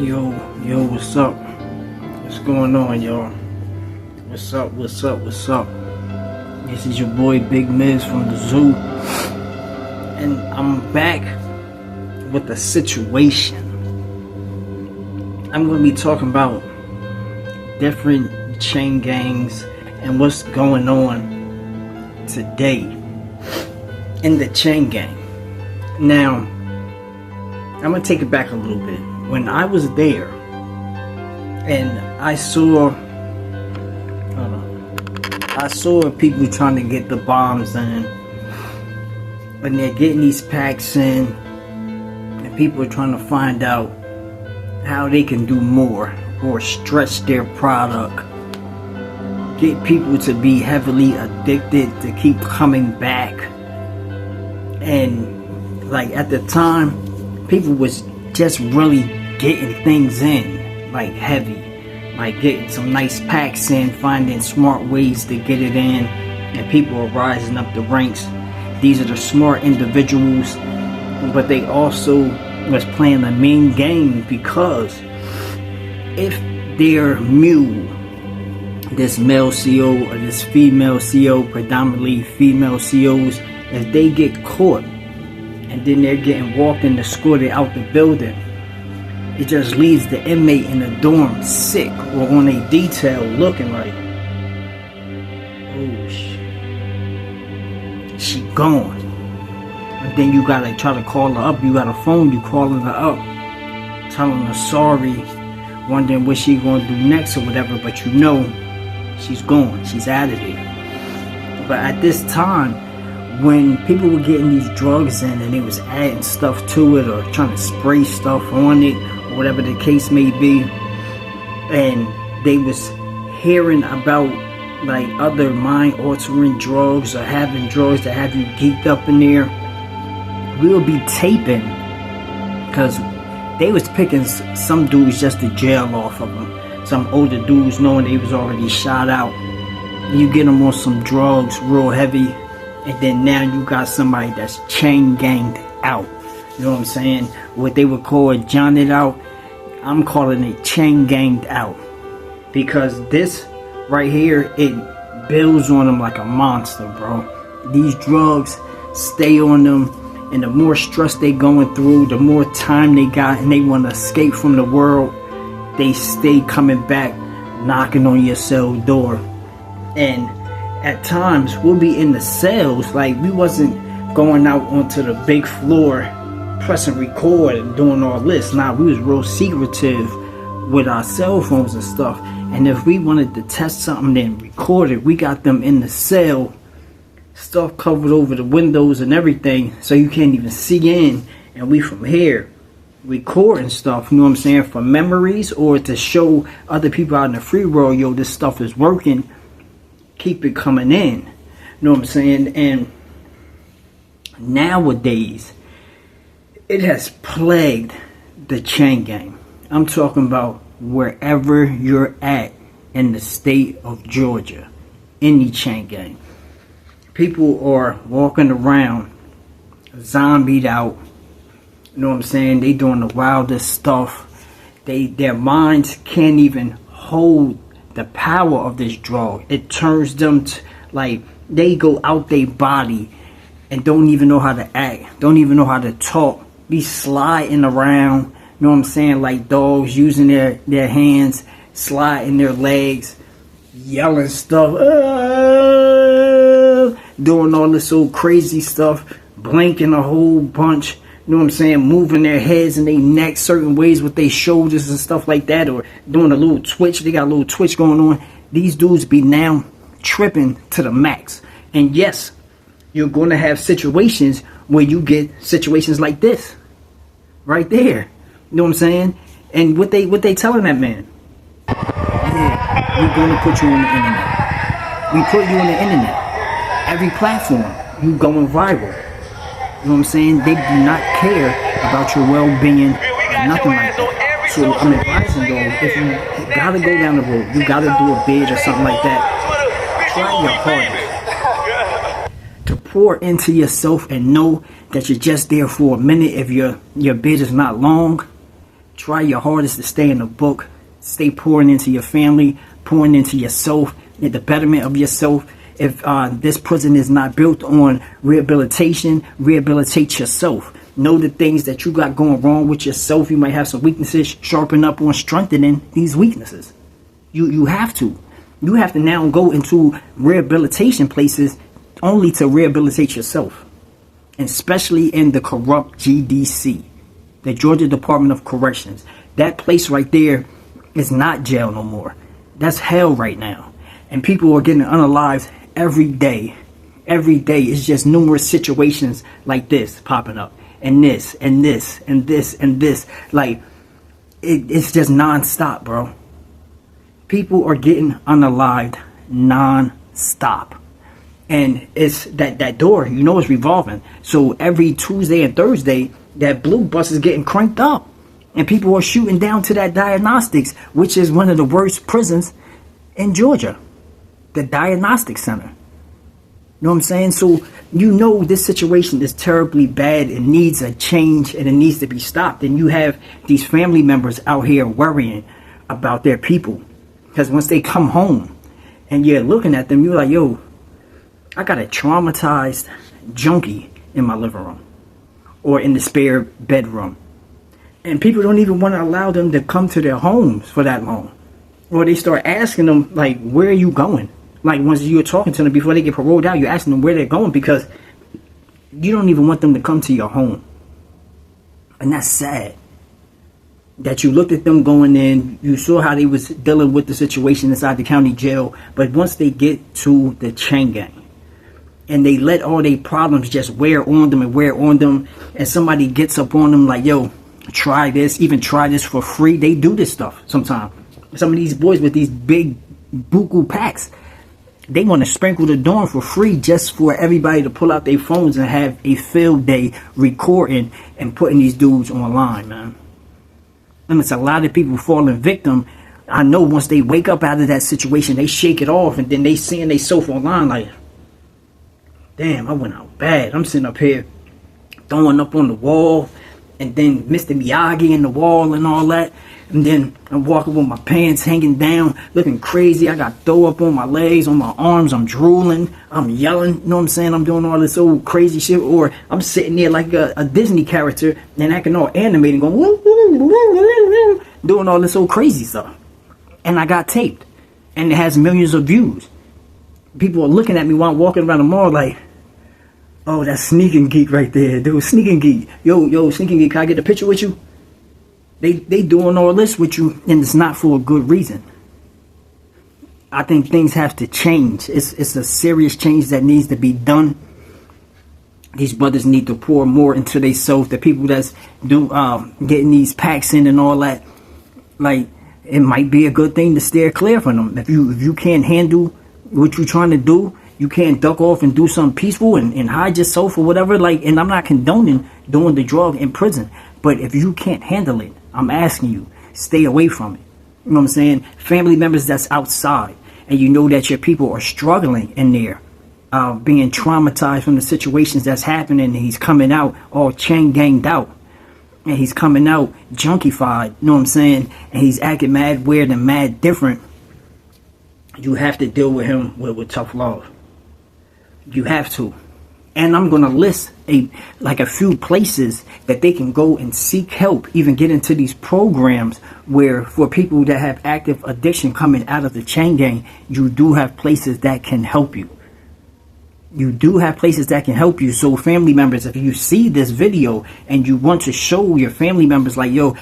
Yo, what's up? What's going on, y'all? What's up? This is your boy Big Miz from the zoo, and I'm back with a situation. I'm going to be talking about different chain gangs and what's going on today in the chain gang. Now, I'm going to take it back a little bit. When I was there and I saw people trying to get the bombs in, and they're getting these packs in, and people are trying to find out how they can do more or stretch their product, get people to be heavily addicted to keep coming back. And like at the time, people was just really getting things in, like heavy, like getting some nice packs in, finding smart ways to get it in, and people are rising up the ranks. These are the smart individuals, but they also was playing the main game, because if their mule, this male CO or this female CO, predominantly female COs, if they get caught and then they're getting walked and escorted out the building, it just leaves the inmate in the dorm sick or on a detail looking like, oh shit, she gone. And then you gotta try to call her up. You got a phone, you calling her up, telling her sorry, wondering what she gonna do next or whatever, but you know she's gone, she's out of there. But at this time, when people were getting these drugs in and they was adding stuff to it or trying to spray stuff on it or whatever the case may be, and they was hearing about like other mind altering drugs or having drugs that have you geeked up in there, we'll be taping, because they was picking some dudes just to jail off of them, some older dudes knowing they was already shot out. You get them on some drugs real heavy, and then now you got somebody that's chain ganged out. You know what I'm saying? What they would call it Johnny out, I'm calling it chain ganged out. Because this right here, it builds on them like a monster, bro. These drugs stay on them, and the more stress they going through, the more time they got, and they want to escape from the world, they stay coming back, knocking on your cell door. And at times we'll be in the cells, like we wasn't going out onto the big floor pressing record and doing all this. Nah, we was real secretive with our cell phones and stuff, and if we wanted to test something and record it, we got them in the cell, stuff covered over the windows and everything, so you can't even see in, and we from here recording stuff, you know what I'm saying, for memories or to show other people out in the free world, yo, this stuff is working, keep it coming in, you know what I'm saying. And nowadays it has plagued the chain gang. I'm talking about wherever you're at in the state of Georgia, any chain gang, people are walking around zombied out, you know what I'm saying. They doing the wildest stuff. Their minds can't even hold the power of this drug. It turns them to, like, they go out their body and don't even know how to act, don't even know how to talk, be sliding around, you know what I'm saying, like dogs, using their hands, sliding their legs, yelling stuff, doing all this old crazy stuff, blinking a whole bunch, you know what I'm saying, moving their heads and their necks certain ways with their shoulders and stuff like that, or doing a little twitch. They got a little twitch going on. These dudes be now tripping to the max. And yes, you're going to have situations where you get situations like this right there. You know what I'm saying? And what they telling that man? Yeah, we're going to put you on the internet. We put you on the internet. Every platform, you going viral. You know what I'm saying? They do not care about your well-being or nothing like that. So I'm advising though, if you gotta go down the road, you gotta do a bid or something like that, try your hardest to pour into yourself and know that you're just there for a minute. If your bid is not long, Try your hardest to stay in the book. Stay pouring into your family, pouring into yourself, in the betterment of yourself. If this prison is not built on rehabilitation, rehabilitate yourself. Know the things that you got going wrong with yourself. You might have some weaknesses. Sharpen up on strengthening these weaknesses. You have to. You have to now go into rehabilitation places only to rehabilitate yourself. And especially in the corrupt GDC, the Georgia Department of Corrections. That place right there is not jail no more. That's hell right now. And people are getting unalived every day. Every day it's just numerous situations like this popping up. And this, and this, and this, and this. Like, it's just non-stop, bro. People are getting unalived non-stop. And it's that door, you know, it's revolving. So every Tuesday and Thursday, that blue bus is getting cranked up. And people are shooting down to that diagnostics, which is one of the worst prisons in Georgia. The diagnostic center. You know what I'm saying? So you know this situation is terribly bad. It needs a change and it needs to be stopped. And you have these family members out here worrying about their people. Because once they come home and you're looking at them, you're like, yo, I got a traumatized junkie in my living room or in the spare bedroom. And people don't even want to allow them to come to their homes for that long. Or they start asking them, like, where are you going? Like, once you're talking to them before they get paroled out, you're asking them where they're going because you don't even want them to come to your home. And that's sad. That you looked at them going in, you saw how they was dealing with the situation inside the county jail. But once they get to the chain gang, and they let all their problems just wear on them and wear on them, and somebody gets up on them like, yo, try this, even try this for free. They do this stuff sometimes. Some of these boys with these big buku packs, they want to sprinkle the dorm for free just for everybody to pull out their phones and have a field day recording and putting these dudes online, man. And it's a lot of people falling victim. I know once they wake up out of that situation, they shake it off and then they seeing they self online like, damn, I went out bad. I'm sitting up here throwing up on the wall and then Mr. Miyagi in the wall and all that. And then I'm walking with my pants hanging down, looking crazy. I got throw up on my legs, on my arms. I'm drooling. I'm yelling. You know what I'm saying? I'm doing all this old crazy shit. Or I'm sitting there like a Disney character and acting all animated, going, woo, woo, woo, woo, woo, doing all this old crazy stuff. And I got taped. And it has millions of views. People are looking at me while I'm walking around the mall like, oh, that's Sneaking Geek right there, dude. Sneaking Geek. Yo, Sneaking Geek, can I get a picture with you? They doing all this with you, and it's not for a good reason. I think things have to change. It's a serious change that needs to be done. These brothers need to pour more into themselves. The people that's getting these packs in and all that, like, it might be a good thing to steer clear from them. If you can't handle what you're trying to do, you can't duck off and do something peaceful and hide yourself or whatever. Like, and I'm not condoning doing the drug in prison, but if you can't handle it, I'm asking you, stay away from it. You know what I'm saying? Family members that's outside, and you know that your people are struggling in there, being traumatized from the situations that's happening, and he's coming out all chain ganged out, and he's coming out junkified. You know what I'm saying? And he's acting mad weird and mad different. You have to deal with him with tough love. You have to. And I'm going to list a few places that they can go and seek help, even get into these programs where for people that have active addiction coming out of the chain gang, you do have places that can help you. You do have places that can help you. So family members, if you see this video and you want to show your family members like, yo,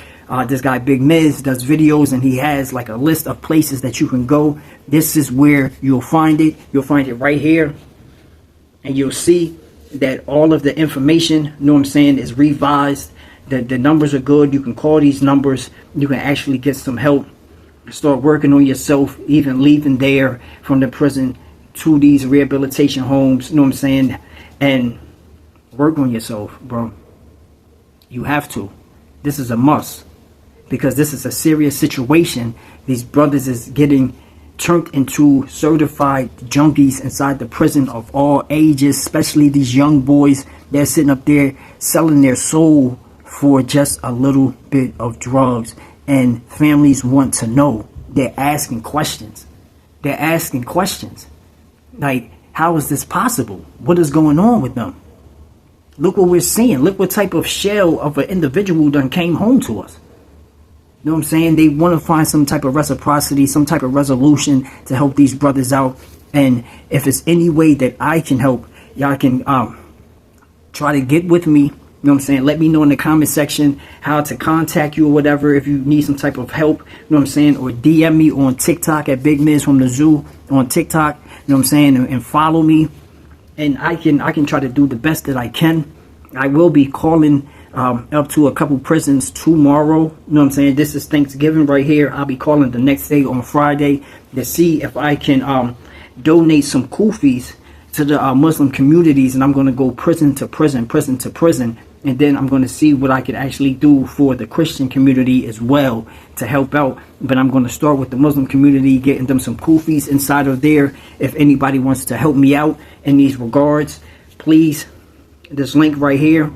this guy Big Miz does videos and he has like a list of places that you can go. This is where you'll find it. You'll find it right here. And you'll see that all of the information, you know what I'm saying, is revised. The numbers are good. You can call these numbers. You can actually get some help. Start working on yourself, even leaving there from the prison to these rehabilitation homes, you know what I'm saying, and work on yourself, bro. You have to. This is a must, because this is a serious situation. These brothers is getting turned into certified junkies inside the prison of all ages, especially these young boys. They're sitting up there selling their soul for just a little bit of drugs. And families want to know. They're asking questions. They're asking questions. Like, how is this possible? What is going on with them? Look what we're seeing. Look what type of shell of an individual done came home to us. You know what I'm saying? They want to find some type of reciprocity, some type of resolution to help these brothers out. And if it's any way that I can help, y'all can try to get with me. You know what I'm saying? Let me know in the comment section how to contact you or whatever if you need some type of help. You know what I'm saying? Or DM me on TikTok at Big Miz from the Zoo on TikTok. You know what I'm saying? And follow me. And I can try to do the best that I can. I will be calling up to a couple prisons tomorrow. You know what I'm saying? This is Thanksgiving right here. I'll be calling the next day on Friday to see if I can donate some kufis to the Muslim communities. And I'm going to go prison to prison, prison to prison. And then I'm going to see what I could actually do for the Christian community as well to help out. But I'm going to start with the Muslim community, getting them some kufis inside of there. If anybody wants to help me out in these regards, please, this link right here,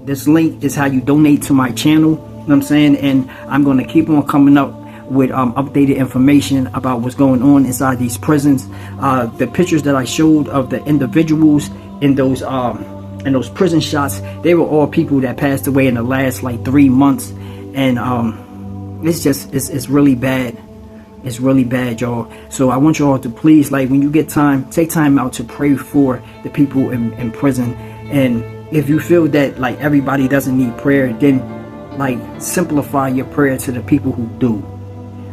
this link is how you donate to my channel. You know what I'm saying? And I'm going to keep on coming up with updated information about what's going on inside these prisons. The pictures that I showed of the individuals in those prison shots, they were all people that passed away in the last like 3 months. And it's really bad. It's really bad, y'all. So I want y'all to please, like, when you get time, take time out to pray for the people in prison. And if you feel that like everybody doesn't need prayer, then like simplify your prayer to the people who do.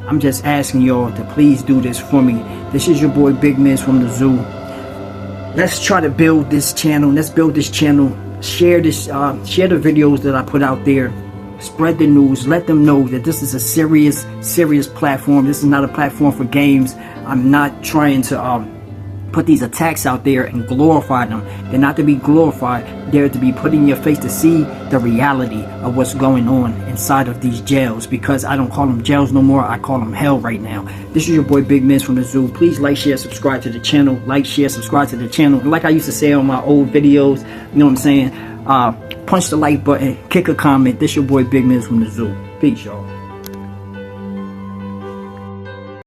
I'm just asking y'all to please do this for me. This is your boy Big Miz from the Zoo. Let's try to build this channel. Let's build this channel. Share this. Share the videos that I put out there. Spread the news. Let them know that this is a serious platform. This is not a platform for games. I'm not trying to put these attacks out there and glorify them. They're not to be glorified. They're to be put in your face to see the reality of what's going on inside of these jails. Because I don't call them jails no more. I call them hell right now. This is your boy Big Miz from the Zoo. Please like, share, subscribe to the channel. Like, share, subscribe to the channel. And like I used to say on my old videos, you know what I'm saying? Punch the like button. Kick a comment. This your boy Big Miz from the Zoo. Peace, y'all.